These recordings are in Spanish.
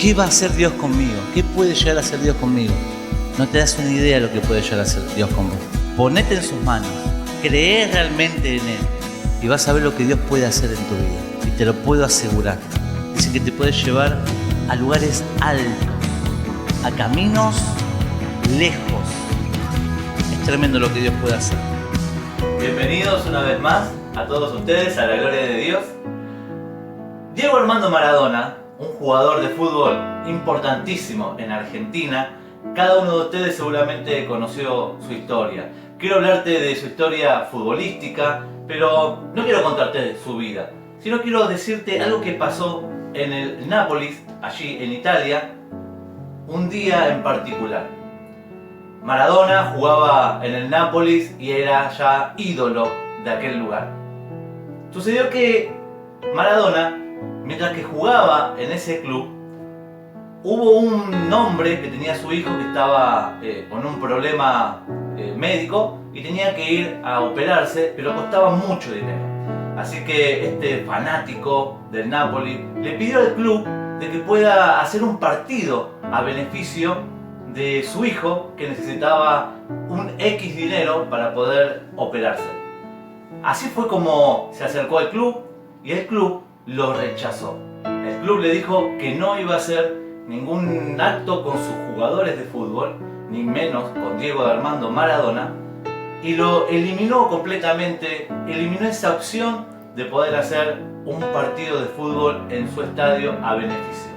¿Qué va a hacer Dios conmigo? ¿Qué puede llegar a hacer Dios conmigo? No te das una idea de lo que puede llegar a hacer Dios con vos. Ponete en sus manos, creé realmente en Él y vas a ver lo que Dios puede hacer en tu vida. Y te lo puedo asegurar. Dice que te puede llevar a lugares altos, a caminos lejos. Es tremendo lo que Dios puede hacer. Bienvenidos una vez más a todos ustedes a la gloria de Dios. Diego Armando Maradona, un jugador de fútbol importantísimo en Argentina. Cada uno de ustedes seguramente conoció su historia. Quiero hablarte de su historia futbolística, pero no quiero contarte su vida, sino quiero decirte algo que pasó en el Nápoles, allí en Italia, un día en particular. Maradona jugaba en el Nápoles y era ya ídolo de aquel lugar. Sucedió que Maradona, mientras que jugaba en ese club, hubo un hombre que tenía a su hijo que estaba con un problema médico y tenía que ir a operarse, pero costaba mucho dinero. Así que este fanático del Napoli le pidió al club de que pueda hacer un partido a beneficio de su hijo que necesitaba un X dinero para poder operarse. Así fue como se acercó al club y el club lo rechazó. El club le dijo que no iba a hacer ningún acto con sus jugadores de fútbol, ni menos con Diego Armando Maradona, y lo eliminó completamente, eliminó esa opción de poder hacer un partido de fútbol en su estadio a beneficio.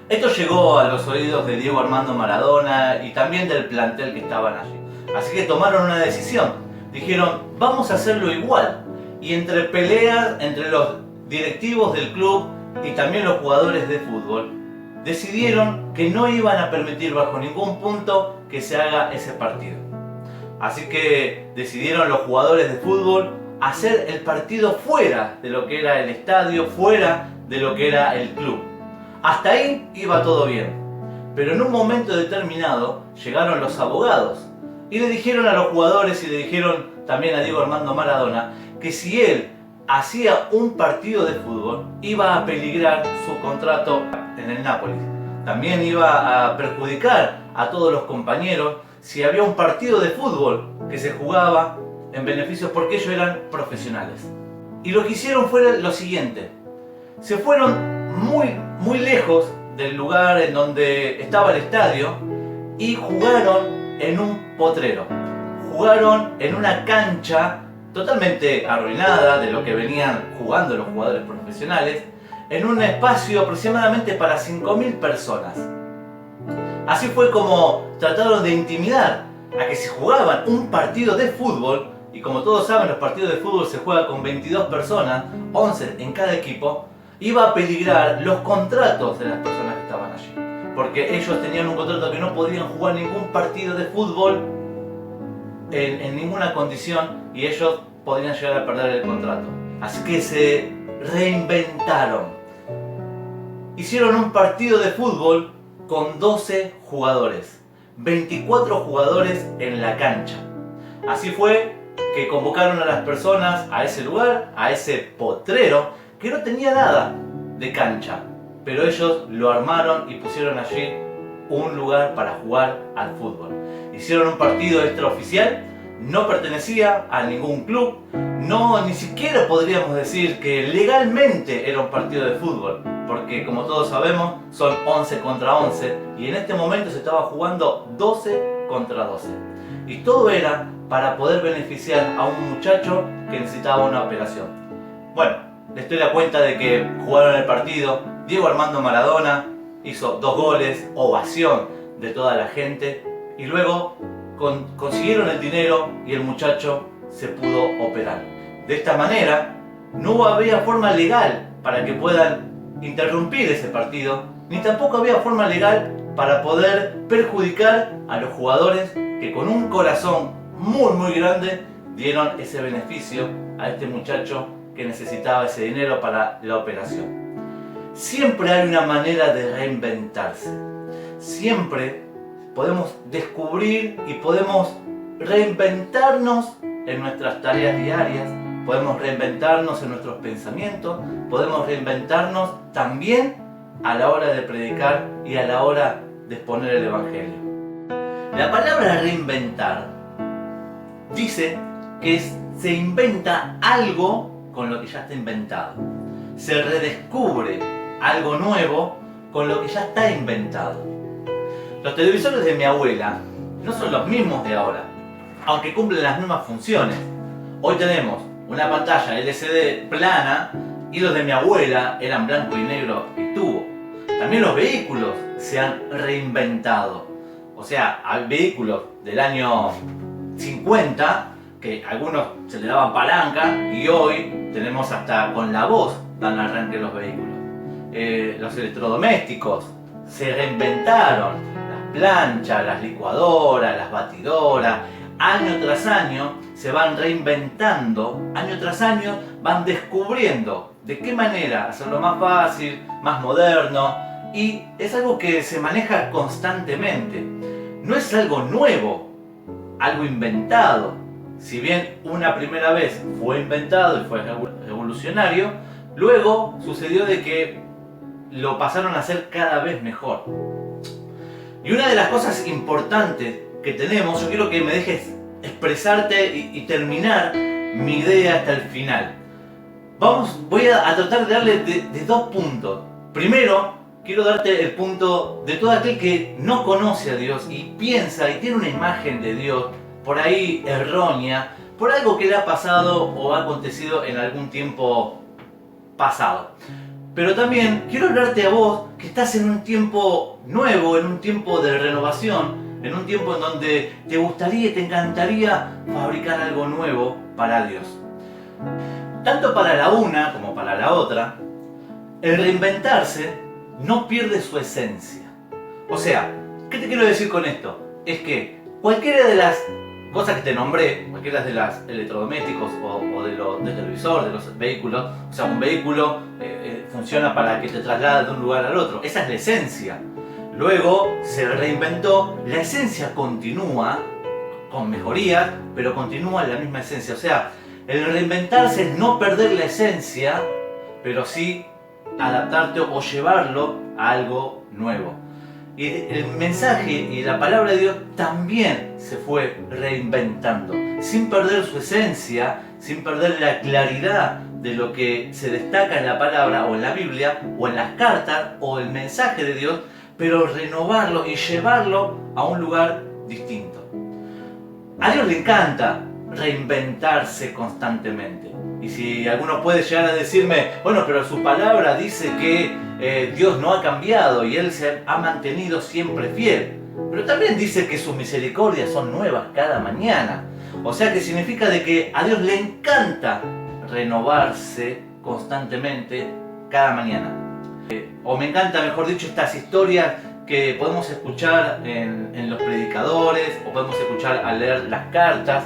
Esto llegó a los oídos de Diego Armando Maradona y también del plantel que estaban allí. Así que tomaron una decisión. Dijeron, vamos a hacerlo igual. Y entre peleas entre los directivos del club y también los jugadores de fútbol, decidieron que no iban a permitir bajo ningún punto que se haga ese partido. Así que decidieron los jugadores de fútbol hacer el partido fuera de lo que era el estadio, fuera de lo que era el club. Hasta ahí iba todo bien, pero en un momento determinado llegaron los abogados y le dijeron a los jugadores y le dijeron también a Diego Armando Maradona que si él hacía un partido de fútbol iba a peligrar su contrato en el Nápoles. También iba a perjudicar a todos los compañeros si había un partido de fútbol que se jugaba en beneficios porque ellos eran profesionales. Y lo que hicieron fue lo siguiente: se fueron muy lejos del lugar en donde estaba el estadio y jugaron en un potrero. Jugaron en una cancha totalmente arruinada de lo que venían jugando los jugadores profesionales, en un espacio aproximadamente para 5.000 personas. Así fue como trataron de intimidar a que si jugaban un partido de fútbol, y como todos saben los partidos de fútbol se juegan con 22 personas, 11 en cada equipo, iba a peligrar los contratos de las personas que estaban allí. Porque ellos tenían un contrato que no podían jugar ningún partido de fútbol en ninguna condición y ellos podrían llegar a perder el contrato. Así que se reinventaron. Hicieron un partido de fútbol con 12 jugadores, 24 jugadores en la cancha. Así fue que convocaron a las personas a ese lugar, a ese potrero que no tenía nada de cancha, pero ellos lo armaron y pusieron allí un lugar para jugar al fútbol. Hicieron un partido extraoficial, no pertenecía a ningún club, ni siquiera podríamos decir que legalmente era un partido de fútbol, porque como todos sabemos son 11 contra 11 y en este momento se estaba jugando 12 contra 12. Y todo era para poder beneficiar a un muchacho que necesitaba una operación. Bueno, la historia cuenta de que jugaron el partido, Diego Armando Maradona hizo 2 goles, ovación de toda la gente y luego consiguieron el dinero y el muchacho se pudo operar. De esta manera no había forma legal para que puedan interrumpir ese partido, ni tampoco había forma legal para poder perjudicar a los jugadores que con un corazón muy grande dieron ese beneficio a este muchacho que necesitaba ese dinero para la operación. Siempre hay una manera de reinventarse. Siempre podemos descubrir y podemos reinventarnos en nuestras tareas diarias, podemos reinventarnos en nuestros pensamientos, podemos reinventarnos también a la hora de predicar y a la hora de exponer el Evangelio. La palabra reinventar dice que se inventa algo con lo que ya está inventado. Se redescubre algo nuevo con lo que ya está inventado. Los televisores de mi abuela no son los mismos de ahora, aunque cumplen las mismas funciones. Hoy tenemos una pantalla LCD plana y los de mi abuela eran blanco y negro y tubo. También los vehículos se han reinventado. O sea, hay vehículos del año 50 que algunos se le daban palanca y hoy tenemos hasta con la voz dan arranque los vehículos. Los electrodomésticos se reinventaron, las planchas, las licuadoras, las batidoras, año tras año se van reinventando, año tras año van descubriendo de qué manera hacerlo más fácil, más moderno, y es algo que se maneja constantemente. No es algo nuevo, algo inventado. Si bien una primera vez fue inventado y fue revolucionario, luego sucedió de que lo pasaron a hacer cada vez mejor. Y una de las cosas importantes que tenemos, yo quiero que me dejes expresarte y terminar mi idea hasta el final. Voy a tratar de darle de dos puntos. Primero, quiero darte el punto de todo aquel que no conoce a Dios y piensa y tiene una imagen de Dios por ahí errónea, por algo que le ha pasado o ha acontecido en algún tiempo pasado. Pero también quiero hablarte a vos que estás en un tiempo nuevo, en un tiempo de renovación, en un tiempo en donde te gustaría y te encantaría fabricar algo nuevo para Dios. Tanto para la una como para la otra, el reinventarse no pierde su esencia. O sea, ¿qué te quiero decir con esto? Es que cualquiera de las cosas que te nombré, cualquiera de los electrodomésticos o del televisor, de los vehículos, o sea, un vehículo funciona para que te traslade de un lugar al otro. Esa es la esencia. Luego se reinventó, la esencia continúa con mejorías, pero continúa la misma esencia. O sea, el reinventarse es no perder la esencia, pero sí adaptarte o llevarlo a algo nuevo. Y el mensaje y la palabra de Dios también se fue reinventando, sin perder su esencia, sin perder la claridad de lo que se destaca en la palabra o en la Biblia o en las cartas o el mensaje de Dios, pero renovarlo y llevarlo a un lugar distinto. A Dios le encanta reinventarse constantemente. Y si alguno puede llegar a decirme, bueno, pero su palabra dice que Dios no ha cambiado y Él se ha mantenido siempre fiel. Pero también dice que sus misericordias son nuevas cada mañana. O sea que significa de que a Dios le encanta renovarse constantemente cada mañana. O me encanta, mejor dicho, estas historias que podemos escuchar en los predicadores o podemos escuchar al leer las cartas.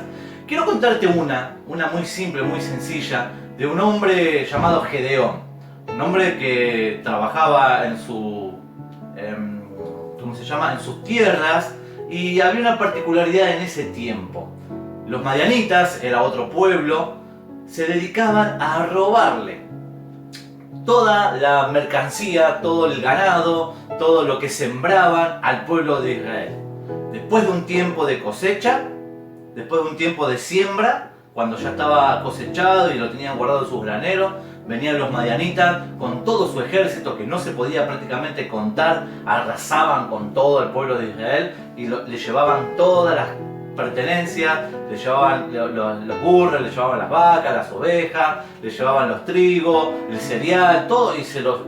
Quiero contarte una muy simple, muy sencilla, de un hombre llamado Gedeón. Un hombre que trabajaba en sus tierras, y había una particularidad en ese tiempo. Los madianitas, era otro pueblo, se dedicaban a robarle toda la mercancía, todo el ganado, todo lo que sembraban al pueblo de Israel. Después de un tiempo de cosecha, después de un tiempo de siembra, cuando ya estaba cosechado y lo tenían guardado en sus graneros, venían los madianitas con todo su ejército que no se podía prácticamente contar, arrasaban con todo el pueblo de Israel y le llevaban todas las pertenencias, le llevaban los burros, le llevaban las vacas, las ovejas, le llevaban los trigos, el cereal, todo, y se los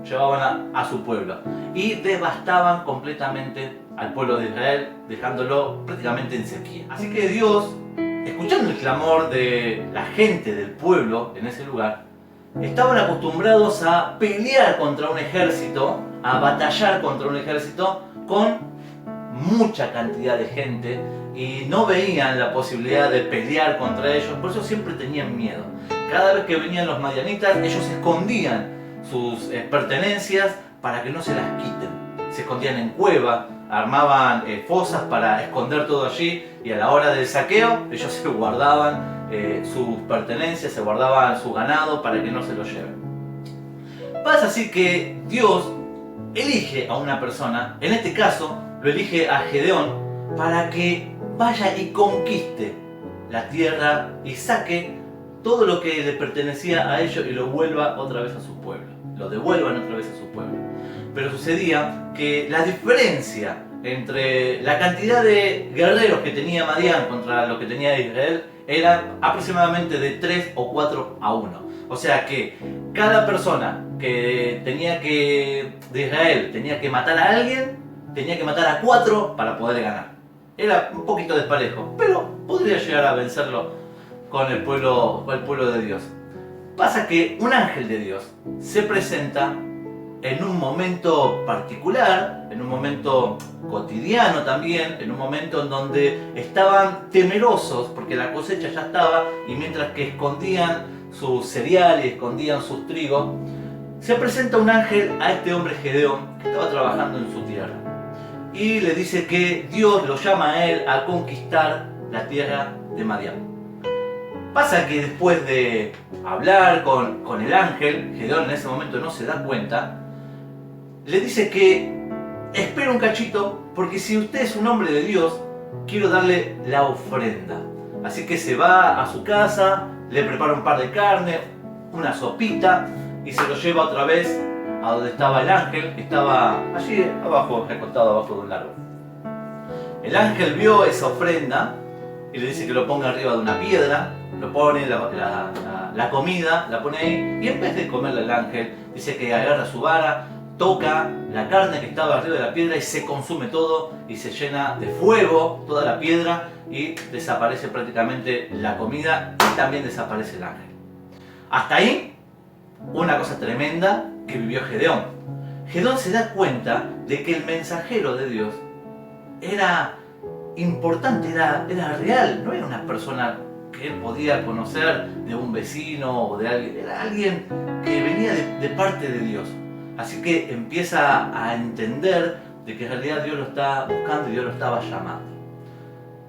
llevaban a su pueblo. Y devastaban completamente al pueblo de Israel, dejándolo prácticamente en sequía. Así que Dios, escuchando el clamor de la gente del pueblo en ese lugar, estaban acostumbrados a pelear contra un ejército, a batallar contra un ejército con mucha cantidad de gente, y no veían la posibilidad de pelear contra ellos, por eso siempre tenían miedo. Cada vez que venían los madianitas, ellos escondían sus pertenencias para que no se las quiten. Se escondían en cuevas, armaban fosas para esconder todo allí, y a la hora del saqueo ellos se guardaban sus pertenencias, se guardaban su ganado para que no se lo lleven. Pasa así que Dios elige a una persona, en este caso lo elige a Gedeón, para que vaya y conquiste la tierra y saque todo lo que le pertenecía a ellos y lo vuelva otra vez a su pueblo, lo devuelvan otra vez a su pueblo. Pero sucedía que la diferencia entre la cantidad de guerreros que tenía Madián contra lo que tenía Israel era aproximadamente de 3 o 4 a 1. O sea que cada persona que de Israel tenía que matar a alguien, tenía que matar a 4 para poder ganar. Era un poquito desparejo, pero podría llegar a vencerlo con el pueblo de Dios. Pasa que un ángel de Dios se presenta en un momento particular, en un momento cotidiano también, en un momento en donde estaban temerosos porque la cosecha ya estaba, y mientras que escondían sus cereales, escondían sus trigos, se presenta un ángel a este hombre Gedeón que estaba trabajando en su tierra y le dice que Dios lo llama a él a conquistar la tierra de Madián. Pasa que después de hablar con el ángel, Gedeón en ese momento no se da cuenta, le dice que espera un cachito, porque si usted es un hombre de Dios, quiero darle la ofrenda. Así que se va a su casa, le prepara un par de carne, una sopita, y se lo lleva otra vez a donde estaba el ángel, que estaba allí abajo, recostado abajo de un árbol. El ángel vio esa ofrenda y le dice que lo ponga arriba de una piedra, lo pone la comida, la pone ahí, y en vez de comerle al ángel, dice que agarra su vara, toca la carne que estaba arriba de la piedra y se consume todo y se llena de fuego toda la piedra y desaparece prácticamente la comida y también desaparece el ángel. Hasta ahí, una cosa tremenda que vivió Gedeón. Gedeón se da cuenta de que el mensajero de Dios era importante, era real, no era una persona que él podía conocer de un vecino o de alguien, era alguien que venía de parte de Dios. Así que empieza a entender de que en realidad Dios lo está buscando y Dios lo estaba llamando.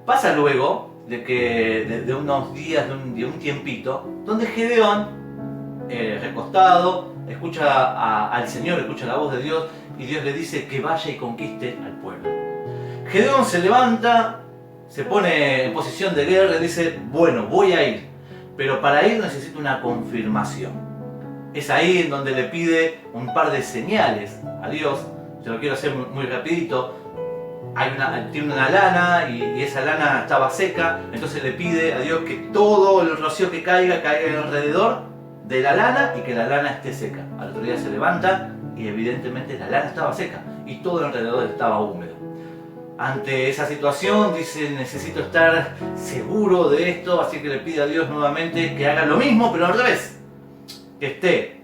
Pasa luego de unos días, de un tiempito, donde Gedeón, recostado, escucha al Señor, escucha la voz de Dios, y Dios le dice que vaya y conquiste al pueblo. Gedeón se levanta, se pone en posición de guerra y dice, bueno, voy a ir, pero para ir necesito una confirmación. Es ahí en donde le pide un par de señales a Dios. Yo lo quiero hacer muy rapidito. Tiene una lana y esa lana estaba seca, entonces le pide a Dios que todo el rocío que caiga alrededor de la lana y que la lana esté seca. Al otro día se levanta y evidentemente la lana estaba seca y todo alrededor estaba húmedo. Ante esa situación dice, necesito estar seguro de esto, así que le pide a Dios nuevamente que haga lo mismo, pero al revés. Que esté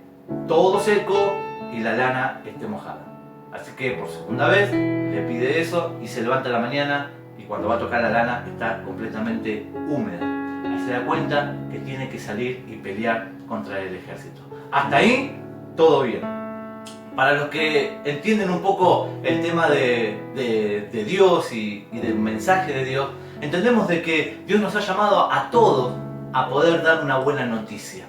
todo seco y la lana esté mojada. Así que por segunda vez le pide eso y se levanta a la mañana y cuando va a tocar la lana está completamente húmeda. Ahí se da cuenta que tiene que salir y pelear contra el ejército. Hasta ahí todo bien. Para los que entienden un poco el tema de Dios y del mensaje de Dios, entendemos de que Dios nos ha llamado a todos a poder dar una buena noticia.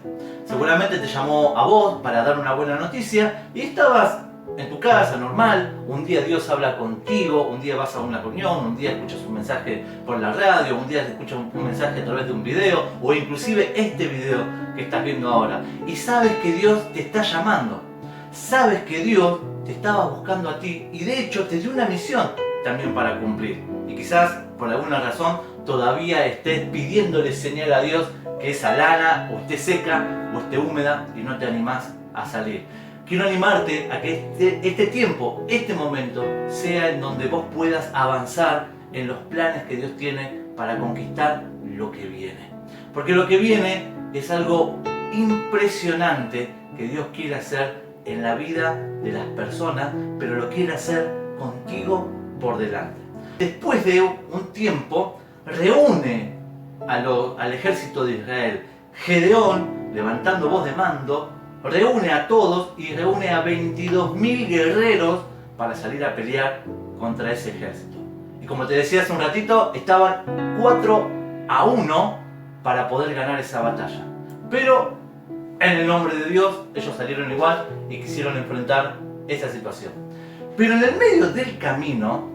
Seguramente te llamó a vos para dar una buena noticia y estabas en tu casa normal, un día Dios habla contigo, un día vas a una reunión, un día escuchas un mensaje por la radio, un día escuchas un mensaje a través de un video o inclusive este video que estás viendo ahora y sabes que Dios te está llamando, sabes que Dios te estaba buscando a ti y de hecho te dio una misión también para cumplir y quizás por alguna razón todavía estés pidiéndole señal a Dios que esa lana o esté seca o esté húmeda y no te animás a salir. Quiero animarte a que este tiempo, este momento, sea en donde vos puedas avanzar en los planes que Dios tiene para conquistar lo que viene. Porque lo que viene es algo impresionante que Dios quiere hacer en la vida de las personas, pero lo quiere hacer contigo por delante. Después de un tiempo, reúne al ejército de Israel. Gedeón, levantando voz de mando, reúne a todos y reúne a 22.000 guerreros para salir a pelear contra ese ejército. Y como te decía hace un ratito, estaban 4-1 para poder ganar esa batalla. Pero en el nombre de Dios, ellos salieron igual y quisieron enfrentar esa situación. Pero en el medio del camino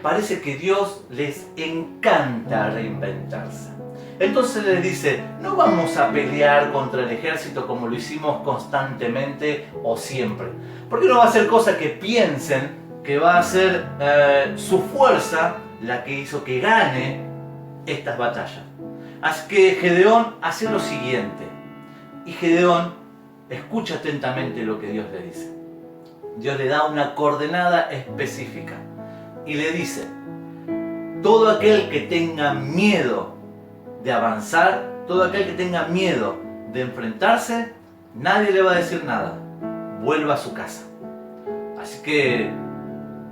parece que Dios les encanta reinventarse. Entonces les dice, no vamos a pelear contra el ejército como lo hicimos constantemente o siempre. Porque no va a ser cosa que piensen que va a ser su fuerza la que hizo que gane estas batallas. Así que Gedeón hace lo siguiente. Y Gedeón escucha atentamente lo que Dios le dice. Dios le da una coordenada específica. Y le dice, todo aquel que tenga miedo de avanzar, todo aquel que tenga miedo de enfrentarse, nadie le va a decir nada. Vuelva a su casa. Así que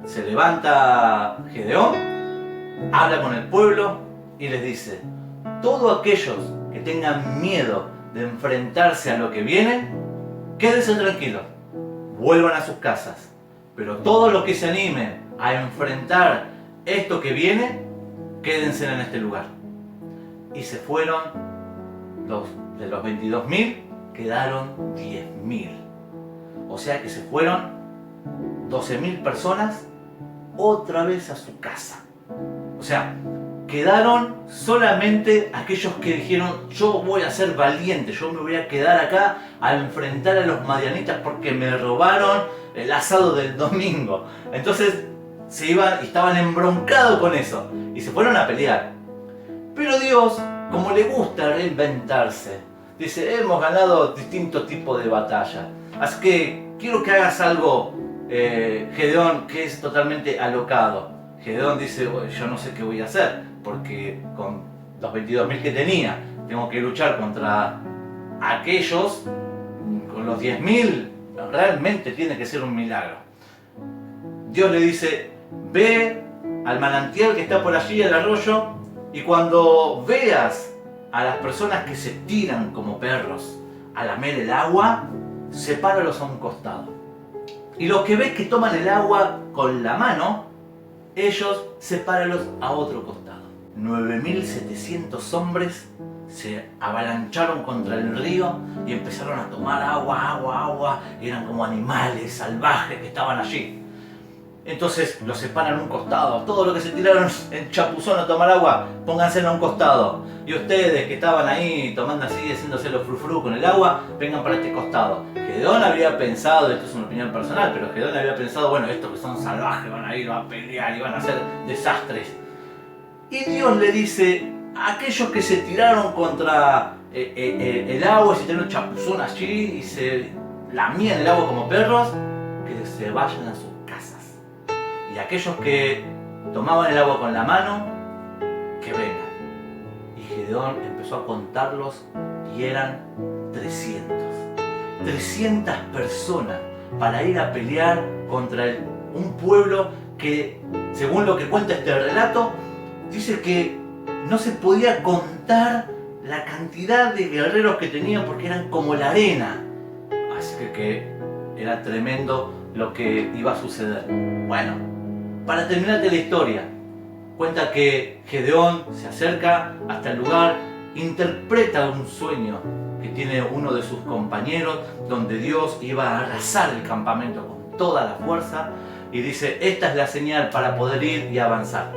se levanta Gedeón, habla con el pueblo y les dice, todos aquellos que tengan miedo de enfrentarse a lo que viene, quédense tranquilos, vuelvan a sus casas. Pero todos los que se animen a enfrentar esto que viene, quédense en este lugar. Y se fueron, de los 22.000, quedaron 10.000. O sea que se fueron 12.000 personas otra vez a su casa. O sea, quedaron solamente aquellos que dijeron, yo voy a ser valiente, yo me voy a quedar acá a enfrentar a los madianitas porque me robaron el asado del domingo. Entonces se iban y estaban embroncados con eso y se fueron a pelear. Pero Dios, como le gusta reinventarse, dice, hemos ganado distintos tipos de batallas, así que quiero que hagas algo, Gedeón, que es totalmente alocado. Gedeón dice, yo no sé qué voy a hacer, porque con los 22.000 que tenía, tengo que luchar contra aquellos, con los 10.000, realmente tiene que ser un milagro. Dios le dice, ve al manantial que está por allí, al arroyo, y cuando veas a las personas que se tiran como perros a lamer el agua, sepáralos a un costado. Y los que ves que toman el agua con la mano, ellos sepáralos a otro costado. 9.700 hombres se avalancharon contra el río y empezaron a tomar agua. Eran como animales salvajes que estaban allí. Entonces los separan a un costado. Todos los que se tiraron en chapuzón a tomar agua, pónganse a un costado. Y ustedes que estaban ahí tomando así, haciéndose los frufru con el agua, vengan para este costado. Gedeón había pensado, esto es una opinión personal, pero Gedeón había pensado, bueno, estos que son salvajes van a ir a pelear y van a hacer desastres. Y Dios le dice, a aquellos que se tiraron contra el agua, se tiraron chapuzón allí y se lamían el agua como perros, que se vayan a sus casas. Y aquellos que tomaban el agua con la mano, que vengan. Y Gedeón empezó a contarlos y eran 300. 300 personas para ir a pelear contra un pueblo que, según lo que cuenta este relato, dice que no se podía contar la cantidad de guerreros que tenían porque eran como la arena. Así que era tremendo lo que iba a suceder. Bueno, para terminarte la historia, cuenta que Gedeón se acerca hasta el lugar, interpreta un sueño que tiene uno de sus compañeros, donde Dios iba a arrasar el campamento con toda la fuerza, y dice, esta es la señal para poder ir y avanzar.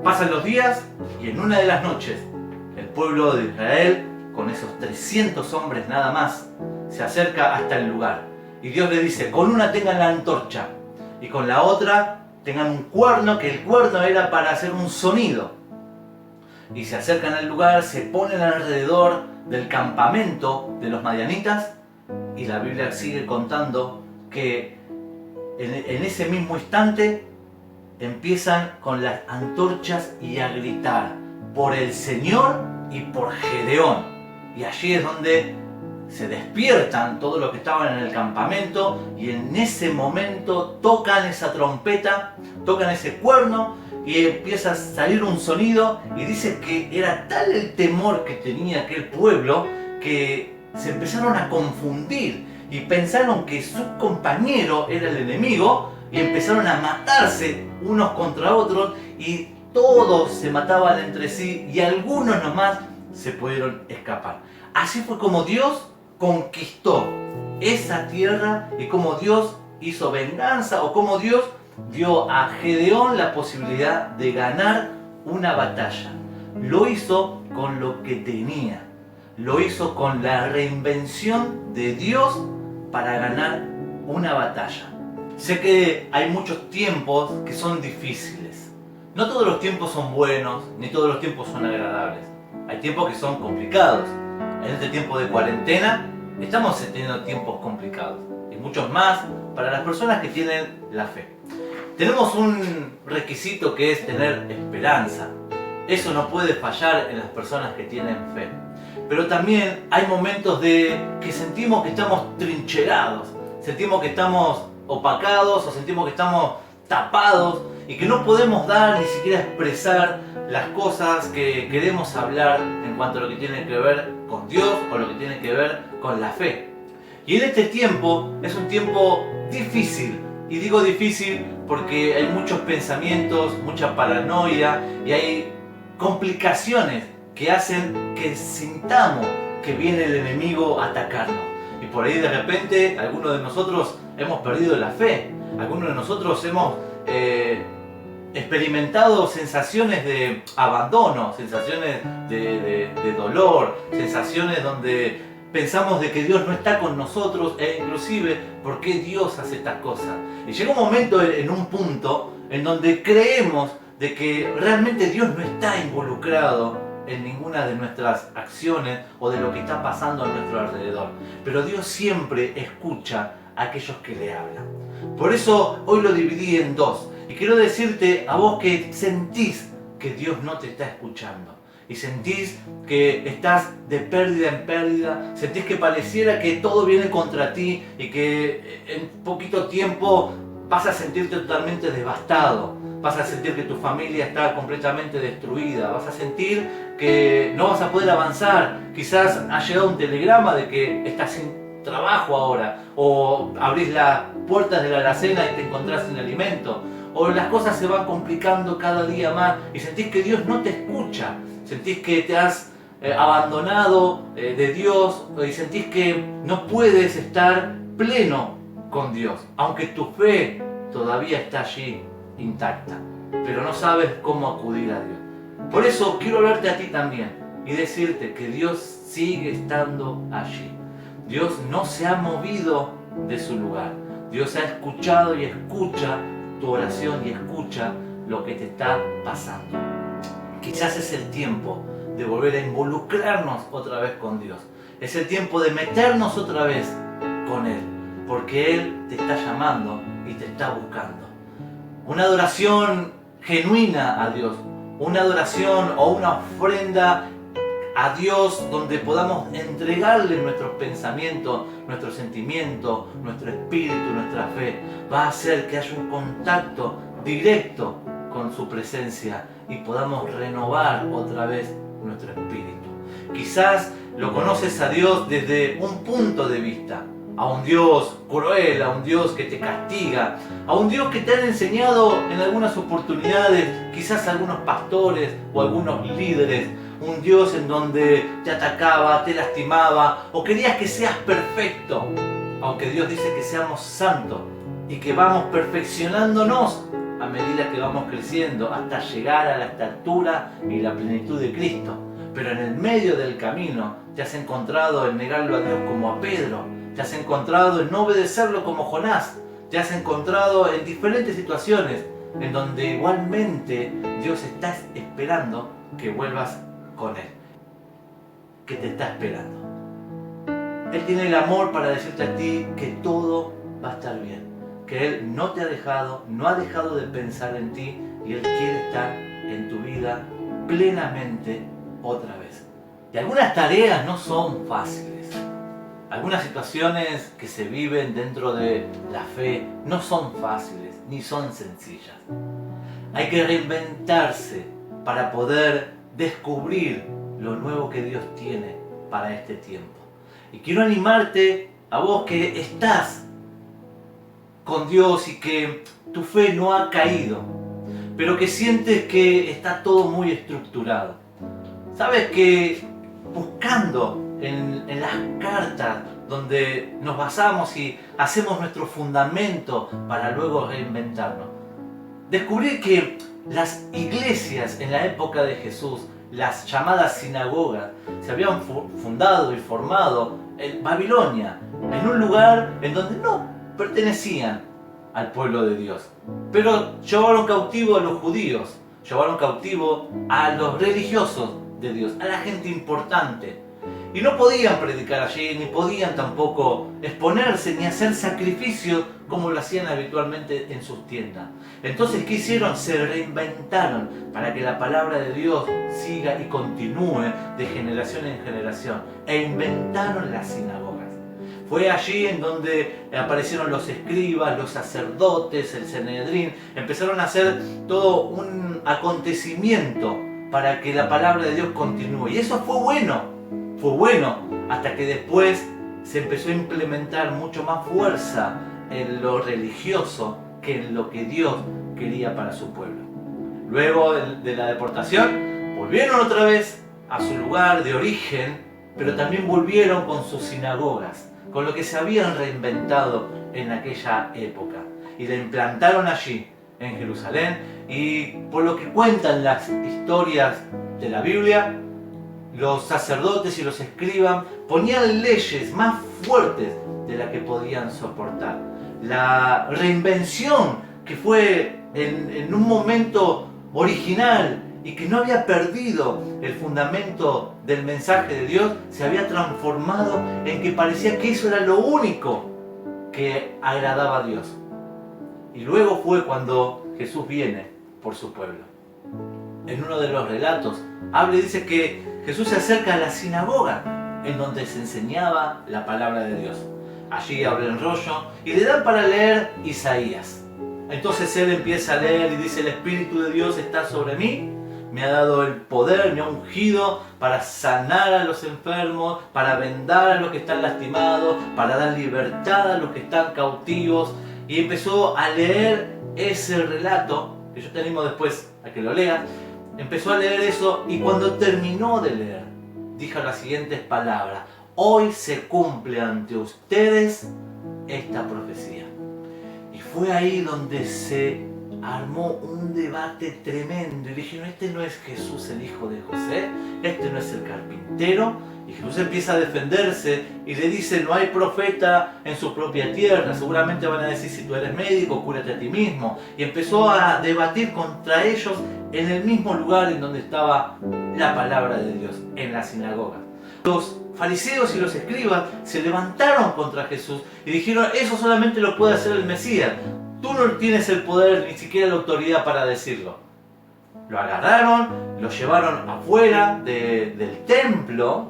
Pasan los días y en una de las noches, el pueblo de Israel, con esos 300 hombres nada más, se acerca hasta el lugar. Y Dios le dice, con una tengan la antorcha y con la otra tengan un cuerno, que el cuerno era para hacer un sonido. Y se acercan al lugar, se ponen alrededor del campamento de los madianitas, y la Biblia sigue contando que en ese mismo instante empiezan con las antorchas y a gritar por el Señor y por Gedeón. Y allí es donde se despiertan todos los que estaban en el campamento, y en ese momento tocan esa trompeta, tocan ese cuerno, y empieza a salir un sonido, y dice que era tal el temor que tenía aquel pueblo que se empezaron a confundir y pensaron que su compañero era el enemigo, y empezaron a matarse unos contra otros, y todos se mataban entre sí, y algunos nomás se pudieron escapar. Así fue como Dios conquistó esa tierra y como Dios hizo venganza o cómo Dios dio a Gedeón la posibilidad de ganar una batalla. Lo hizo con lo que tenía. Lo hizo con la reinvención de Dios para ganar una batalla. Sé que hay muchos tiempos que son difíciles. No todos los tiempos son buenos, ni todos los tiempos son agradables. Hay tiempos que son complicados. En este tiempo de cuarentena estamos teniendo tiempos complicados. Y muchos más para las personas que tienen la fe. Tenemos un requisito que es tener esperanza. Eso no puede fallar en las personas que tienen fe. Pero también hay momentos que sentimos que estamos trincherados, sentimos que estamos opacados o sentimos que estamos tapados y que no podemos dar ni siquiera expresar las cosas que queremos hablar en cuanto a lo que tiene que ver con Dios o lo que tiene que ver con la fe. Y en este tiempo es un tiempo difícil. Y digo difícil porque hay muchos pensamientos, mucha paranoia y hay complicaciones que hacen que sintamos que viene el enemigo a atacarnos. Y por ahí de repente algunos de nosotros hemos perdido la fe. Algunos de nosotros hemos experimentado sensaciones de abandono, sensaciones de dolor, sensaciones donde pensamos de que Dios no está con nosotros e inclusive ¿por qué Dios hace estas cosas? Y llega un momento en un punto en donde creemos de que realmente Dios no está involucrado en ninguna de nuestras acciones o de lo que está pasando a nuestro alrededor. Pero Dios siempre escucha a aquellos que le hablan. Por eso hoy lo dividí en dos. Y quiero decirte a vos que sentís que Dios no te está escuchando. Y sentís que estás de pérdida en pérdida, sentís que pareciera que todo viene contra ti y que en poquito tiempo vas a sentirte totalmente devastado, vas a sentir que tu familia está completamente destruida, vas a sentir que no vas a poder avanzar, quizás ha llegado un telegrama de que estás sin trabajo ahora, o abrís las puertas de la alacena y te encontrás sin alimento, o las cosas se van complicando cada día más y sentís que Dios no te escucha. Sentís que te has abandonado de Dios y sentís que no puedes estar pleno con Dios, aunque tu fe todavía está allí intacta, pero no sabes cómo acudir a Dios. Por eso quiero hablarte a ti también y decirte que Dios sigue estando allí. Dios no se ha movido de su lugar. Dios ha escuchado y escucha tu oración y escucha lo que te está pasando. Quizás es el tiempo de volver a involucrarnos otra vez con Dios. Es el tiempo de meternos otra vez con Él, porque Él te está llamando y te está buscando. Una adoración genuina a Dios, una adoración o una ofrenda a Dios donde podamos entregarle nuestros pensamientos, nuestros sentimientos, nuestro espíritu, nuestra fe, va a hacer que haya un contacto directo con su presencia y podamos renovar otra vez nuestro espíritu. Quizás lo conoces a Dios desde un punto de vista, a un Dios cruel, a un Dios que te castiga, a un Dios que te han enseñado en algunas oportunidades, quizás algunos pastores o algunos líderes, un Dios en donde te atacaba, te lastimaba o querías que seas perfecto, aunque Dios dice que seamos santos y que vamos perfeccionándonos a medida que vamos creciendo hasta llegar a la estatura y la plenitud de Cristo. Pero en el medio del camino te has encontrado en negarlo a Dios como a Pedro, te has encontrado en no obedecerlo como Jonás, te has encontrado en diferentes situaciones en donde igualmente Dios está esperando que vuelvas con Él, que te está esperando. Él tiene el amor para decirte a ti que todo va a estar bien, que Él no te ha dejado, no ha dejado de pensar en ti y Él quiere estar en tu vida plenamente otra vez. Y algunas tareas no son fáciles, algunas situaciones que se viven dentro de la fe no son fáciles ni son sencillas. Hay que reinventarse para poder descubrir lo nuevo que Dios tiene para este tiempo. Y quiero animarte a vos que estás con Dios y que tu fe no ha caído, pero que sientes que está todo muy estructurado. Sabes que buscando en las cartas donde nos basamos y hacemos nuestro fundamento para luego reinventarnos. Descubrí que las iglesias en la época de Jesús, las llamadas sinagogas, se habían fundado y formado en Babilonia, en un lugar en donde no pertenecían al pueblo de Dios. Pero llevaron cautivo a los judíos, llevaron cautivo a los religiosos de Dios, a la gente importante. Y no podían predicar allí, ni podían tampoco exponerse, ni hacer sacrificios como lo hacían habitualmente en sus tiendas. Entonces, ¿qué hicieron? Se reinventaron para que la palabra de Dios siga y continúe de generación en generación. E inventaron las sinagogas. Fue allí en donde aparecieron los escribas, los sacerdotes, el Sanedrín. Empezaron a hacer todo un acontecimiento para que la palabra de Dios continúe. Y eso fue bueno. Fue bueno hasta que después se empezó a implementar mucho más fuerza en lo religioso que en lo que Dios quería para su pueblo. Luego de la deportación, volvieron otra vez a su lugar de origen, pero también volvieron con sus sinagogas, con lo que se habían reinventado en aquella época. Y la implantaron allí, en Jerusalén, y por lo que cuentan las historias de la Biblia, los sacerdotes y los escribas ponían leyes más fuertes de las que podían soportar. La reinvención que fue en un momento original y que no había perdido el fundamento del mensaje de Dios, se había transformado en que parecía que eso era lo único que agradaba a Dios. Y luego fue cuando Jesús viene por su pueblo. En uno de los relatos habla y dice que Jesús se acerca a la sinagoga en donde se enseñaba la palabra de Dios. Allí abre el rollo y le dan para leer Isaías. Entonces él empieza a leer y dice: el Espíritu de Dios está sobre mí, me ha dado el poder, me ha ungido para sanar a los enfermos, para vendar a los que están lastimados, para dar libertad a los que están cautivos. Y empezó a leer ese relato, que yo te animo después a que lo leas. Empezó a leer eso y cuando terminó de leer, dijo las siguientes palabras: hoy se cumple ante ustedes esta profecía. Y fue ahí donde se armó un debate tremendo y dijeron: este no es Jesús el hijo de José, este no es el carpintero. Y Jesús empieza a defenderse y le dice: no hay profeta en su propia tierra. Seguramente van a decir: si tú eres médico, cúrate a ti mismo. Y empezó a debatir contra ellos en el mismo lugar en donde estaba la palabra de Dios, en la sinagoga. Los fariseos y los escribas se levantaron contra Jesús y dijeron: eso solamente lo puede hacer el Mesías. Tú no tienes el poder, ni siquiera la autoridad para decirlo. Lo agarraron, lo llevaron afuera del templo,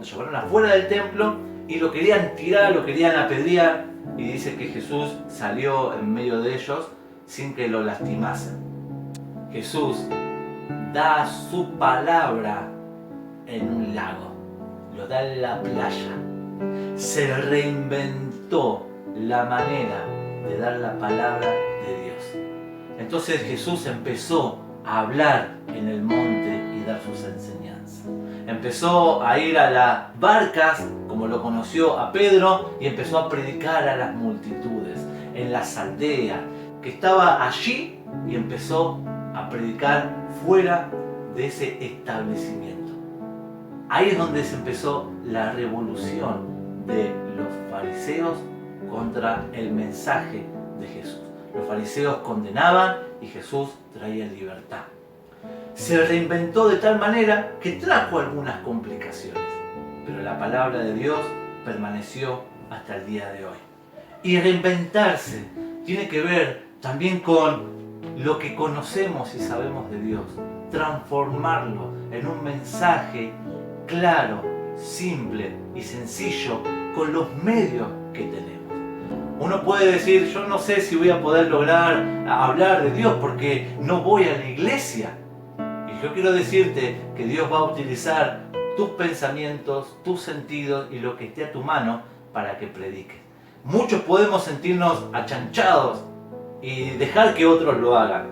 y lo querían tirar, lo querían apedrear. Y dice que Jesús salió en medio de ellos sin que lo lastimasen. Jesús da su palabra en un lago, lo da en la playa. Se reinventó la manera de dar la palabra de Dios. Entonces Jesús empezó a hablar en el monte y dar sus enseñanzas. Empezó a ir a las barcas, como lo conoció a Pedro, y empezó a predicar a las multitudes, en las aldeas, que estaba allí, y empezó a predicar fuera de ese establecimiento. Ahí es donde se empezó la revolución de los fariseos contra el mensaje de Jesús. Los fariseos condenaban y Jesús traía libertad. Se reinventó de tal manera que trajo algunas complicaciones, pero la palabra de Dios permaneció hasta el día de hoy. Y reinventarse tiene que ver también con lo que conocemos y sabemos de Dios, transformarlo en un mensaje claro, simple y sencillo con los medios que tenemos. Uno puede decir: yo no sé si voy a poder lograr hablar de Dios porque no voy a la iglesia. Y yo quiero decirte que Dios va a utilizar tus pensamientos, tus sentidos y lo que esté a tu mano para que prediques. Muchos podemos sentirnos achanchados y dejar que otros lo hagan.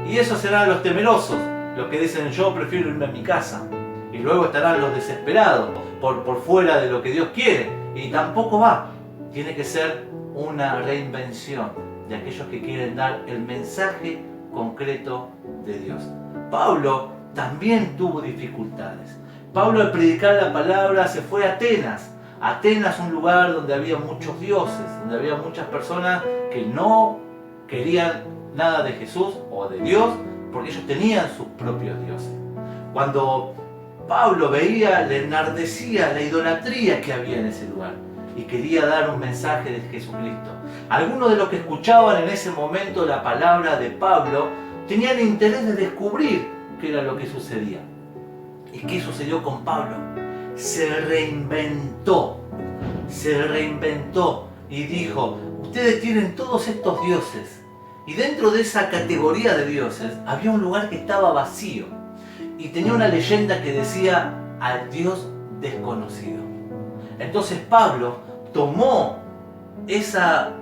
Y esos serán los temerosos, los que dicen: yo prefiero irme a mi casa. Y luego estarán los desesperados por fuera de lo que Dios quiere. Y tampoco va. tiene que ser una reinvención de aquellos que quieren dar el mensaje concreto de Dios. Pablo también tuvo dificultades. Pablo, al predicar la palabra, se fue a Atenas. Atenas, un lugar donde había muchos dioses, donde había muchas personas que no querían nada de Jesús o de Dios, porque ellos tenían sus propios dioses. Cuando Pablo veía, le enardecía la idolatría que había en ese lugar y quería dar un mensaje de Jesucristo. Algunos de los que escuchaban en ese momento la palabra de Pablo tenían interés de descubrir qué era lo que sucedía. ¿Y qué sucedió con Pablo? Se reinventó y dijo: ustedes tienen todos estos dioses, y dentro de esa categoría de dioses había un lugar que estaba vacío y tenía una leyenda que decía al Dios desconocido. Entonces Pablo tomó esa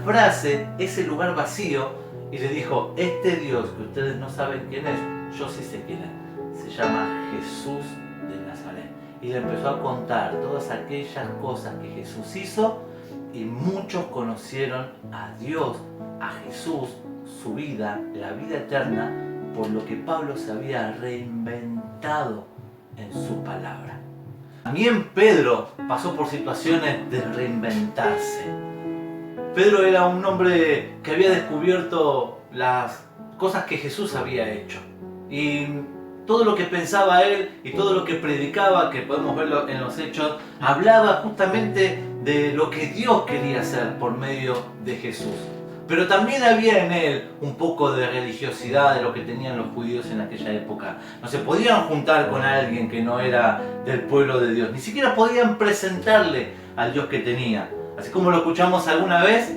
frase, ese lugar vacío, y le dijo: este Dios que ustedes no saben quién es, yo sí sé quién es, se llama Jesús de Nazaret. Y le empezó a contar todas aquellas cosas que Jesús hizo, y muchos conocieron a Dios, a Jesús, su vida, la vida eterna, por lo que Pablo se había reinventado en su palabra. También Pedro pasó por situaciones de reinventarse. Pedro era un hombre que había descubierto las cosas que Jesús había hecho. Y todo lo que pensaba él y todo lo que predicaba, que podemos verlo en los Hechos, hablaba justamente de lo que Dios quería hacer por medio de Jesús. Pero también había en él un poco de religiosidad de lo que tenían los judíos en aquella época. No se podían juntar con alguien que no era del pueblo de Dios. Ni siquiera podían presentarle al Dios que tenía. Así como lo escuchamos alguna vez,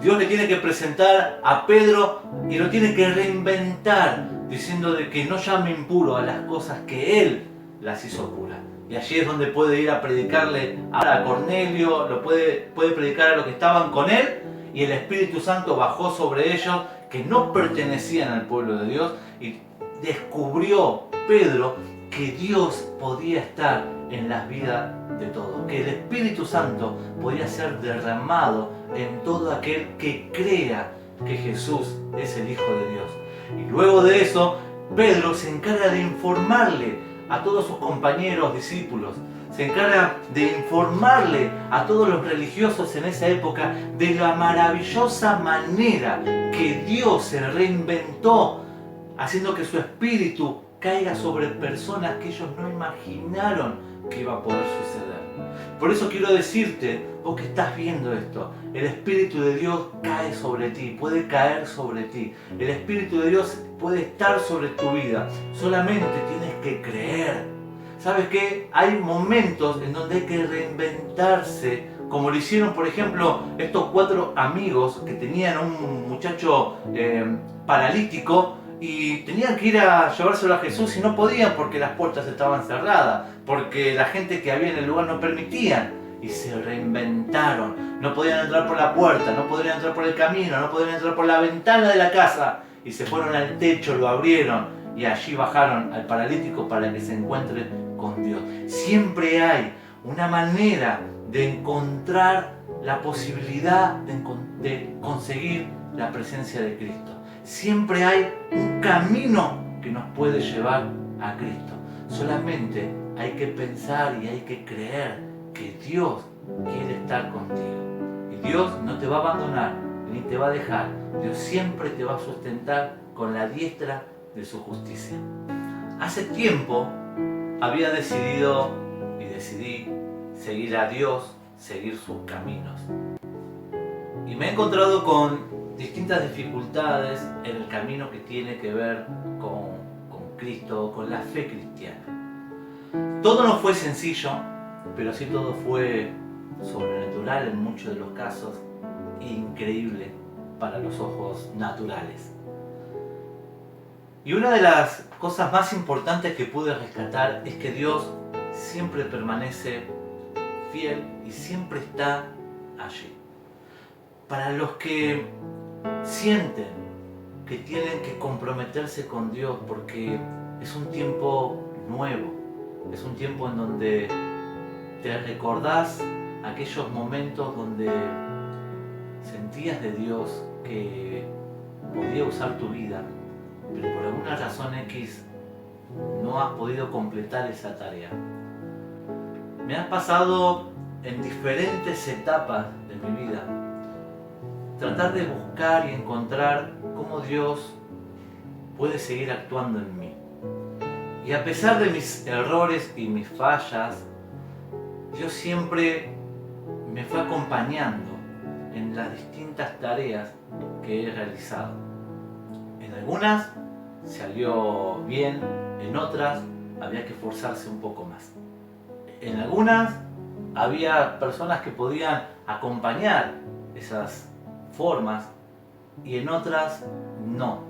Dios le tiene que presentar a Pedro y lo tiene que reinventar, diciendo de que no llame impuro a las cosas que él las hizo puras. Y allí es donde puede ir a predicarle a Cornelio, puede predicar a los que estaban con él, y el Espíritu Santo bajó sobre ellos que no pertenecían al pueblo de Dios, y descubrió Pedro que Dios podía estar en las vidas de todos, que el Espíritu Santo podía ser derramado en todo aquel que crea que Jesús es el Hijo de Dios. Y luego de eso, Pedro se encarga de informarle a todos sus compañeros discípulos, se encarga de informarle a todos los religiosos en esa época de la maravillosa manera que Dios se reinventó, haciendo que su espíritu caiga sobre personas que ellos no imaginaron que iba a poder suceder. Por eso quiero decirte, vos que estás viendo esto, el Espíritu de Dios cae sobre ti, puede caer sobre ti. El Espíritu de Dios puede estar sobre tu vida. Solamente tienes que creer. ¿Sabes qué? Hay momentos en donde hay que reinventarse, como lo hicieron, por ejemplo, estos 4 amigos que tenían a un muchacho paralítico, y tenían que ir a llevárselo a Jesús y no podían porque las puertas estaban cerradas, porque la gente que había en el lugar no permitían, y se reinventaron. No podían entrar por la puerta, no podían entrar por el camino, no podían entrar por la ventana de la casa, y se fueron al techo, lo abrieron y allí bajaron al paralítico para que se encuentre con Dios. Siempre hay una manera de encontrar la posibilidad de conseguir la presencia de Cristo. Siempre hay un camino que nos puede llevar a Cristo. Solamente hay que pensar y hay que creer que Dios quiere estar contigo. Y Dios no te va a abandonar ni te va a dejar. Dios siempre te va a sustentar con la diestra de su justicia. Hace tiempo había decidido y decidí seguir a Dios, seguir sus caminos. Y me he encontrado con distintas dificultades en el camino que tiene que ver con Cristo, con la fe cristiana. Todo no fue sencillo, pero sí todo fue sobrenatural en muchos de los casos, e increíble para los ojos naturales. Y una de las cosas más importantes que pude rescatar es que Dios siempre permanece fiel y siempre está allí. Para los que sienten que tienen que comprometerse con Dios porque es un tiempo nuevo, es un tiempo en donde te recordás aquellos momentos donde sentías de Dios que podía usar tu vida, pero por alguna razón X no has podido completar esa tarea. Me has pasado en diferentes etapas de mi vida tratar de buscar y encontrar cómo Dios puede seguir actuando en mí. Y a pesar de mis errores y mis fallas, Dios siempre me fue acompañando en las distintas tareas que he realizado. En algunas salió bien, en otras había que esforzarse un poco más. En algunas había personas que podían acompañar esas formas y en otras no.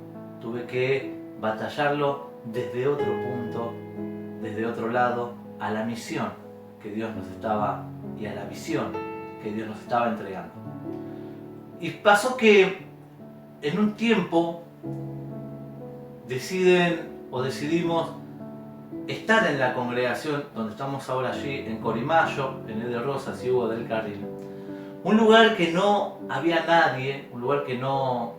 Tuve que batallarlo desde otro punto, desde otro lado, a la misión que Dios nos estaba y a la visión que Dios nos estaba entregando. Y pasó que en un tiempo decidimos estar en la congregación donde estamos ahora allí en Corimayo, en Eder Rosas y Hugo del Carril. Un lugar que no había nadie, un lugar que no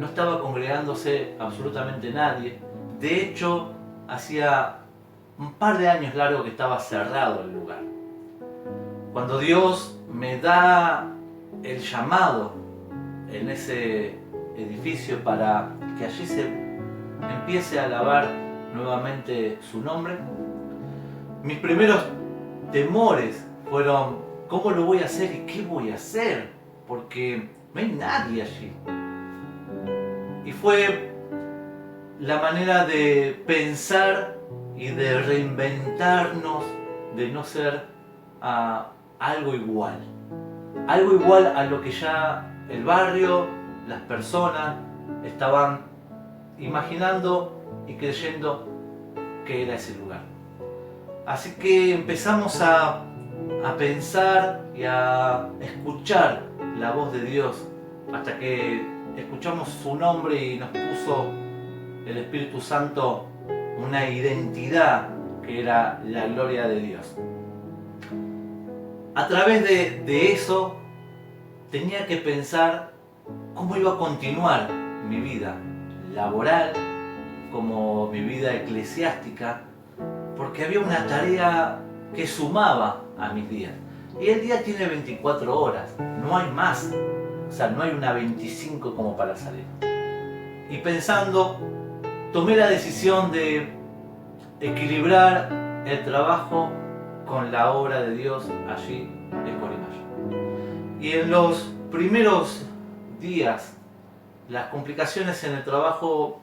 estaba congregándose absolutamente nadie. De hecho, hacía un par de años largos que estaba cerrado el lugar. Cuando Dios me da el llamado en ese edificio para que allí se empiece a alabar nuevamente su nombre, mis primeros temores fueron: ¿cómo lo voy a hacer y qué voy a hacer? Porque no hay nadie allí. Y fue la manera de pensar y de reinventarnos, de no ser algo igual a lo que ya el barrio, las personas estaban imaginando y creyendo que era ese lugar. Así que empezamos a pensar y a escuchar la voz de Dios hasta que escuchamos su nombre y nos puso el Espíritu Santo una identidad que era la gloria de Dios. A través de eso tenía que pensar cómo iba a continuar mi vida laboral, como mi vida eclesiástica, porque había una tarea que sumaba a mis días. Y el día tiene 24 horas, no hay más. O sea, no hay una 25 como para salir. Y pensando, tomé la decisión de equilibrar el trabajo con la obra de Dios allí en Corimayo. Y en los primeros días, las complicaciones en el trabajo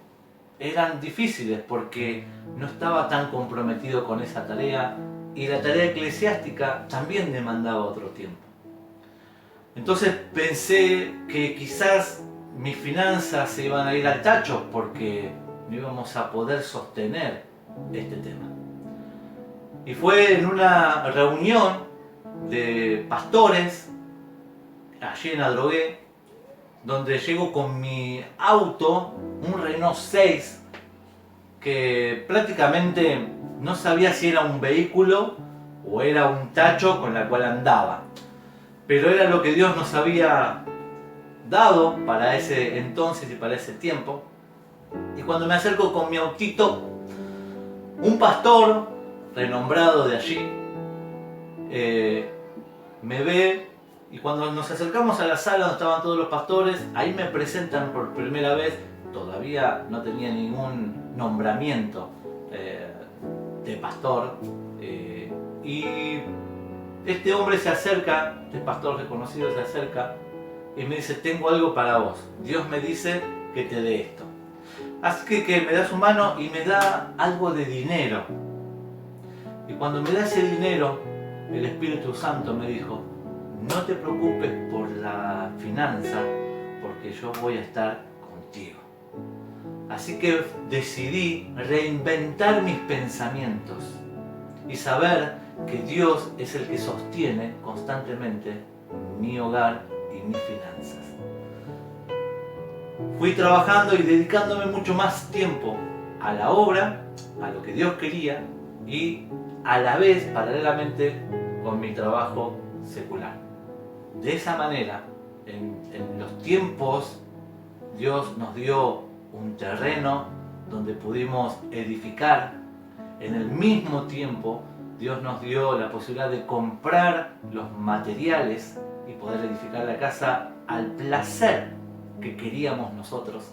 eran difíciles porque no estaba tan comprometido con esa tarea y la tarea eclesiástica también demandaba otro tiempo. Entonces pensé que quizás mis finanzas se iban a ir al tacho porque no íbamos a poder sostener este tema. Y fue en una reunión de pastores allí en Adrogué, donde llego con mi auto, un Renault 6, que prácticamente no sabía si era un vehículo o era un tacho con la cual andaba. Pero era lo que Dios nos había dado para ese entonces y para ese tiempo. Y cuando me acerco con mi autito, un pastor renombrado de allí me ve, y cuando nos acercamos a la sala donde estaban todos los pastores, ahí me presentan por primera vez. Todavía no tenía ningún nombramiento de pastor, y este hombre se acerca, este pastor reconocido se acerca y me dice: tengo algo para vos, Dios me dice que te dé esto. Así que me da su mano y me da algo de dinero. Y cuando me da ese dinero, el Espíritu Santo me dijo: no te preocupes por la finanza, porque yo voy a estar contigo. Así que decidí reinventar mis pensamientos y saber que Dios es el que sostiene constantemente mi hogar y mis finanzas. Fui trabajando y dedicándome mucho más tiempo a la obra, a lo que Dios quería, y a la vez, paralelamente, con mi trabajo secular. De esa manera, en los tiempos, Dios nos dio un terreno donde pudimos edificar. En el mismo tiempo, Dios nos dio la posibilidad de comprar los materiales y poder edificar la casa al placer que queríamos nosotros.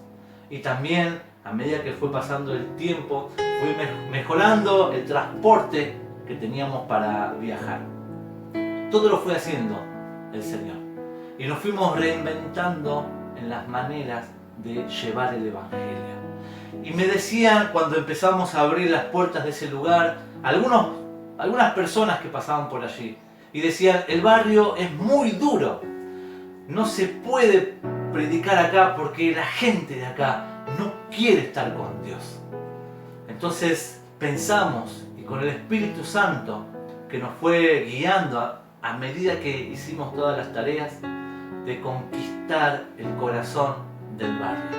Y también, a medida que fue pasando el tiempo, fue mejorando el transporte que teníamos para viajar. Todo lo fue haciendo el Señor. Y nos fuimos reinventando en las maneras de llevar el Evangelio. Y me decían, cuando empezamos a abrir las puertas de ese lugar, algunas personas que pasaban por allí, y decían, el barrio es muy duro, no se puede predicar acá porque la gente de acá no quiere estar con Dios. Entonces pensamos, y con el Espíritu Santo que nos fue guiando a medida que hicimos todas las tareas, de conquistar el corazón del barrio.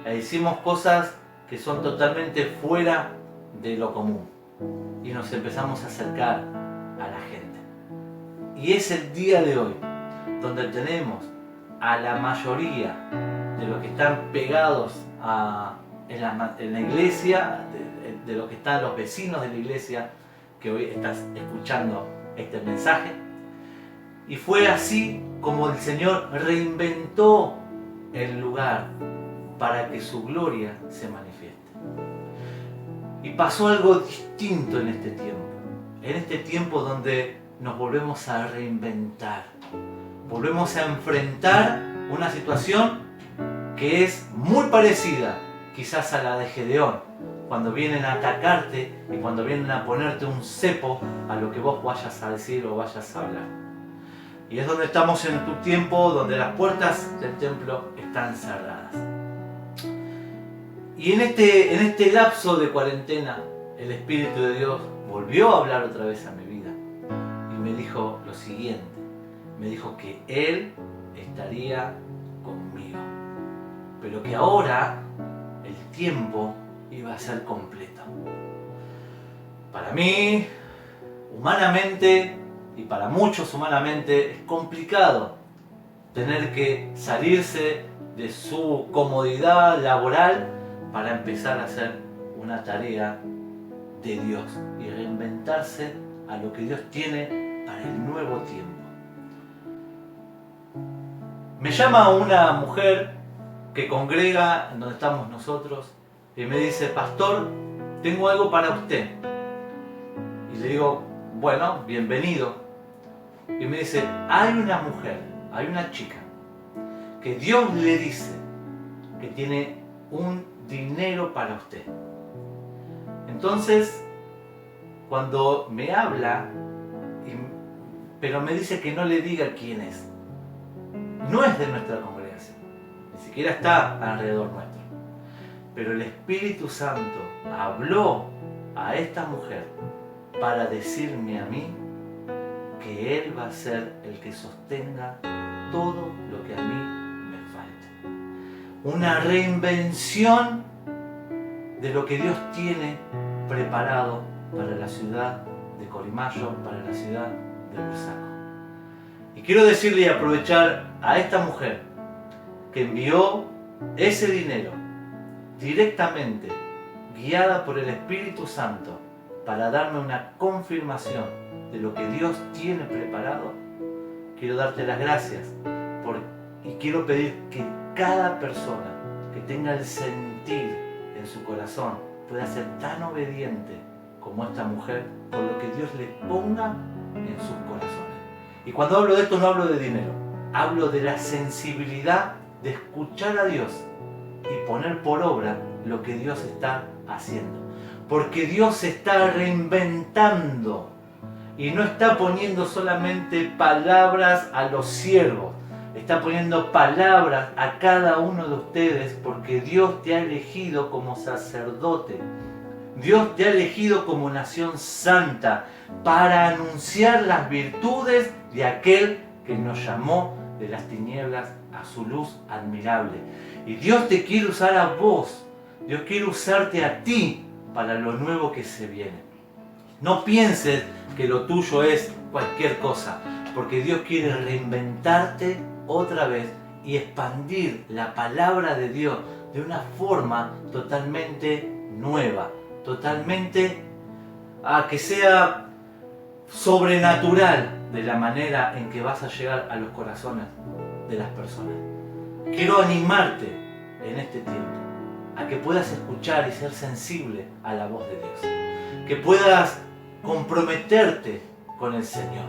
E hicimos cosas que son totalmente fuera de lo común. Y nos empezamos a acercar a la gente. Y es el día de hoy donde tenemos a la mayoría de los que están pegados en la iglesia, de los que están los vecinos de la iglesia, que hoy estás escuchando este mensaje. Y fue así como el Señor reinventó el lugar para que su gloria se manifieste. Y pasó algo distinto en este tiempo donde nos volvemos a reinventar, volvemos a enfrentar una situación que es muy parecida quizás a la de Gedeón, cuando vienen a atacarte y cuando vienen a ponerte un cepo a lo que vos vayas a decir o vayas a hablar. Y es donde estamos en tu tiempo, donde las puertas del templo están cerradas. Y en este lapso de cuarentena, el Espíritu de Dios volvió a hablar otra vez a mi vida. Y me dijo lo siguiente. Me dijo que Él estaría conmigo. Pero que ahora el tiempo iba a ser completo. Para mí, humanamente, y para muchos humanamente, es complicado tener que salirse de su comodidad laboral para empezar a hacer una tarea de Dios y reinventarse a lo que Dios tiene para el nuevo tiempo. Me llama una mujer que congrega en donde estamos nosotros y me dice, pastor, tengo algo para usted. Y le digo, bueno, bienvenido. Y me dice, hay una mujer, hay una chica, que Dios le dice que tiene un dinero para usted. Entonces, cuando me habla, pero me dice que no le diga quién es, no es de nuestra congregación, ni siquiera está alrededor nuestro, pero el Espíritu Santo habló a esta mujer para decirme a mí que Él va a ser el que sostenga todo lo que a mí me falta. Una reinvención de lo que Dios tiene preparado para la ciudad de Corimayo, para la ciudad de Bursaco. Y quiero decirle y aprovechar a esta mujer que envió ese dinero directamente, guiada por el Espíritu Santo, para darme una confirmación de lo que Dios tiene preparado. Quiero darte las gracias y quiero pedir que cada persona que tenga el sentir en su corazón pueda ser tan obediente como esta mujer por lo que Dios le ponga en sus corazones. Y cuando hablo de esto no hablo de dinero, hablo de la sensibilidad de escuchar a Dios y poner por obra lo que Dios está haciendo. Porque Dios se está reinventando y no está poniendo solamente palabras a los siervos, está poniendo palabras a cada uno de ustedes porque Dios te ha elegido como sacerdote. Dios te ha elegido como nación santa para anunciar las virtudes de aquel que nos llamó de las tinieblas a su luz admirable. Y Dios te quiere usar a vos, Dios quiere usarte a ti para lo nuevo que se viene. No pienses que lo tuyo es cualquier cosa, porque Dios quiere reinventarte otra vez y expandir la palabra de Dios de una forma totalmente nueva, totalmente que sea sobrenatural de la manera en que vas a llegar a los corazones de las personas. Quiero animarte en este tiempo a que puedas escuchar y ser sensible a la voz de Dios, que puedas comprometerte con el Señor.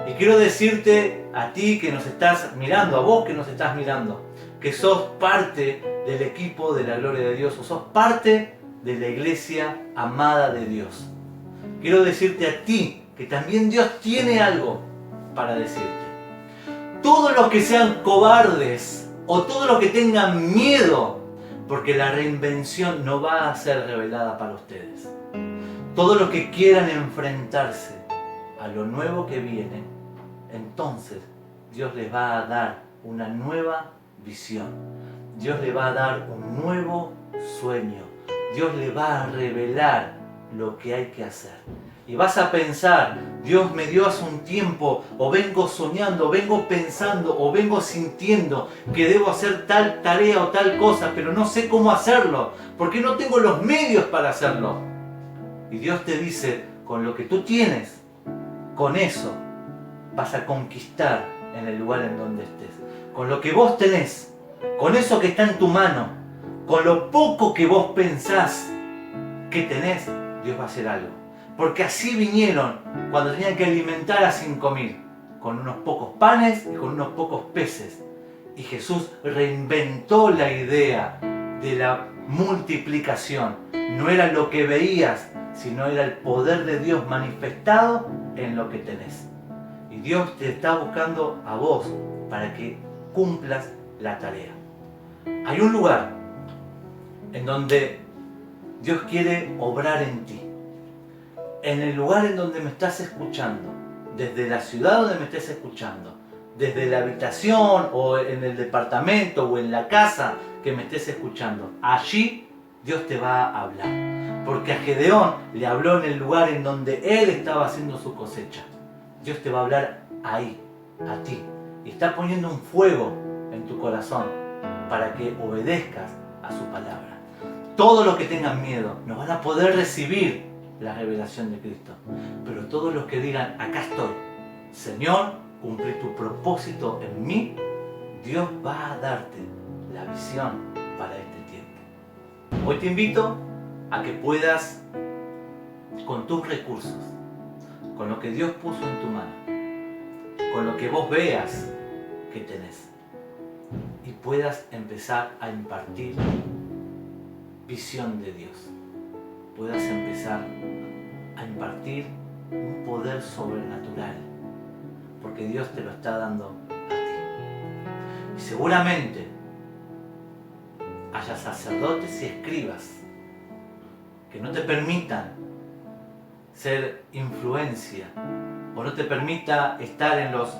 Y quiero decirte a ti que nos estás mirando, a vos que nos estás mirando, que sos parte del equipo de la gloria de Dios, o sos parte de la iglesia amada de Dios. Quiero decirte a ti que también Dios tiene algo para decirte. Todos los que sean cobardes o todos los que tengan miedo, porque la reinvención no va a ser revelada para ustedes. Todos los que quieran enfrentarse a lo nuevo que viene, entonces Dios les va a dar una nueva visión. Dios les va a dar un nuevo sueño. Dios les va a revelar lo que hay que hacer. Y vas a pensar, Dios me dio hace un tiempo, o vengo soñando, o vengo pensando, o vengo sintiendo que debo hacer tal tarea o tal cosa, pero no sé cómo hacerlo, porque no tengo los medios para hacerlo. Y Dios te dice, con lo que tú tienes, con eso vas a conquistar en el lugar en donde estés. Con lo que vos tenés, con eso que está en tu mano, con lo poco que vos pensás que tenés, Dios va a hacer algo. Porque así vinieron cuando tenían que alimentar a 5.000, con unos pocos panes y con unos pocos peces. Y Jesús reinventó la idea de la multiplicación. No era lo que veías, sino era el poder de Dios manifestado en lo que tenés. Y Dios te está buscando a vos para que cumplas la tarea. Hay un lugar en donde Dios quiere obrar en ti. En el lugar en donde me estás escuchando, desde la ciudad donde me estés escuchando, desde la habitación o en el departamento o en la casa que me estés escuchando, allí Dios te va a hablar. Porque a Gedeón le habló en el lugar en donde él estaba haciendo su cosecha. Dios te va a hablar ahí, a ti. Y está poniendo un fuego en tu corazón para que obedezcas a su palabra. Todos los que tengan miedo no van a poder recibir la revelación de Cristo. Pero todos los que digan, acá estoy, Señor, cumplí tu propósito en mí, Dios va a darte la visión para este tiempo. Hoy te invito a que puedas, con tus recursos, con lo que Dios puso en tu mano, con lo que vos veas que tenés, y puedas empezar a impartir visión de Dios. Puedas empezar a impartir un poder sobrenatural, porque Dios te lo está dando a ti. Y seguramente haya sacerdotes y escribas que no te permitan ser influencia o no te permita estar en los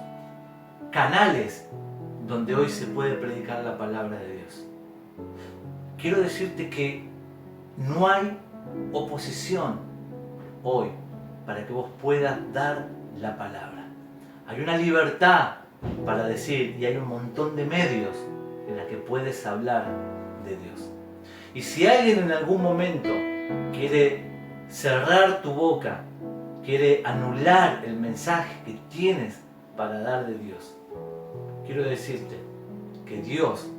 canales donde hoy se puede predicar la palabra de Dios. Quiero decirte que no hay oposición hoy para que vos puedas dar la palabra. Hay una libertad para decir y hay un montón de medios en la que puedes hablar de Dios. Y si alguien en algún momento quiere cerrar tu boca, quiere anular el mensaje que tienes para dar de Dios, quiero decirte que Dios,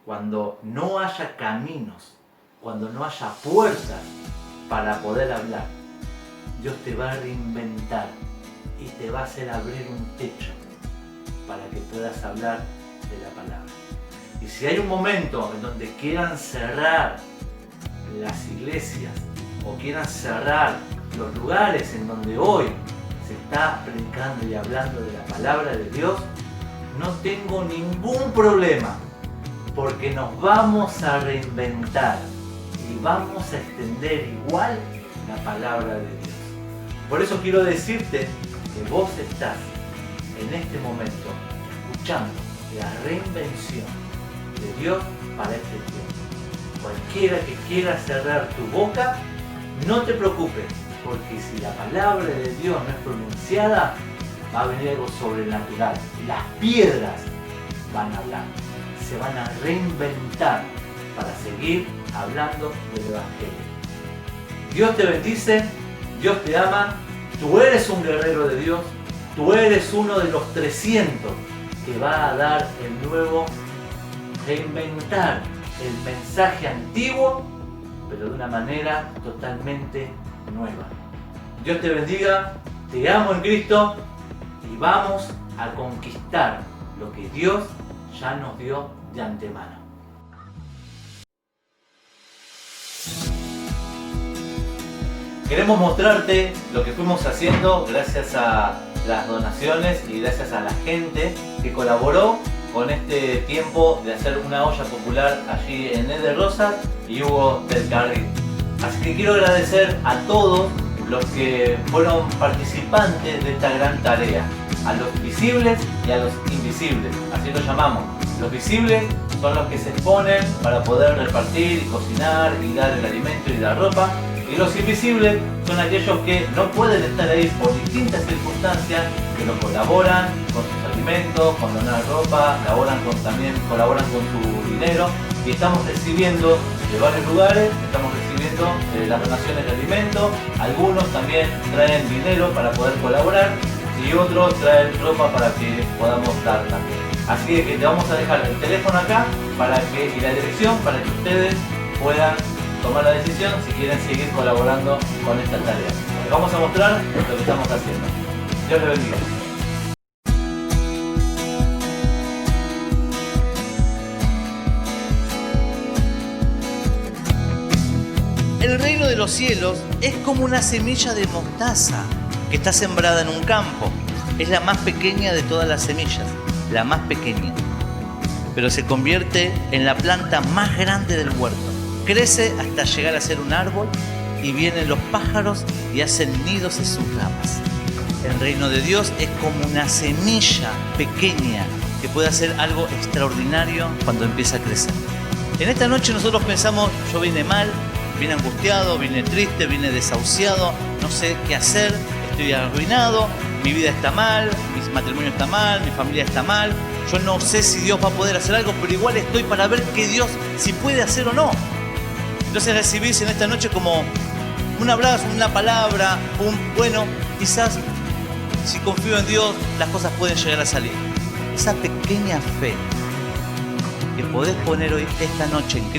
cuando no haya caminos, cuando no haya puertas para poder hablar, Dios te va a reinventar y te va a hacer abrir un techo para que puedas hablar de la palabra. Y si hay un momento en donde quieran cerrar las iglesias o quieran cerrar los lugares en donde hoy se está predicando y hablando de la palabra de Dios, no tengo ningún problema, porque nos vamos a reinventar y vamos a extender igual la palabra de Dios. Por eso quiero decirte que vos estás en este momento escuchando la reinvención de Dios para este tiempo. Cualquiera que quiera cerrar tu boca, no te preocupes, Porque si la palabra de Dios no es pronunciada, va a venir algo sobrenatural. Las piedras van a hablar, se van a reinventar para seguir hablando del Evangelio. Dios te bendice, Dios te ama, tú eres un guerrero de Dios, tú eres uno de los 300 que va a dar el nuevo, reinventar el mensaje antiguo, pero de una manera totalmente nueva. Dios te bendiga, te amo en Cristo y vamos a conquistar lo que Dios ya nos dio de antemano. Queremos mostrarte lo que fuimos haciendo gracias a las donaciones y gracias a la gente que colaboró con este tiempo de hacer una olla popular allí en Eder Rosas y Hugo del Carril. Así que quiero agradecer a todos los que fueron participantes de esta gran tarea, a los visibles y a los invisibles, así lo llamamos. Los visibles son los que se exponen para poder repartir y cocinar y dar el alimento y la ropa, y los invisibles son aquellos que no pueden estar ahí por distintas circunstancias, pero colaboran con sus alimentos, con donar ropa, también colaboran con su dinero, y estamos recibiendo de varios lugares, estamos recibiendo las donaciones de alimentos, algunos también traen dinero para poder colaborar y otros traen ropa para que podamos dar también. Así que te vamos a dejar el teléfono acá y la dirección para que ustedes puedan tomar la decisión si quieren seguir colaborando con esta tarea. Les vamos a mostrar lo que estamos haciendo. Dios les bendiga. El reino de los cielos es como una semilla de mostaza que está sembrada en un campo. Es la más pequeña de todas las semillas, la más pequeña. Pero se convierte en la planta más grande del huerto. Crece hasta llegar a ser un árbol y vienen los pájaros y hacen nidos en sus ramas. El reino de Dios es como una semilla pequeña que puede hacer algo extraordinario cuando empieza a crecer. En esta noche nosotros pensamos, yo vine mal, vine angustiado, vine triste, vine desahuciado, no sé qué hacer, estoy arruinado, mi vida está mal, mi matrimonio está mal, mi familia está mal, yo no sé si Dios va a poder hacer algo, pero igual estoy para ver que Dios si puede hacer o no. Entonces recibís en esta noche como un abrazo, una palabra, bueno, quizás si confío en Dios las cosas pueden llegar a salir. Esa pequeña fe que podés poner hoy, esta noche en Cristo,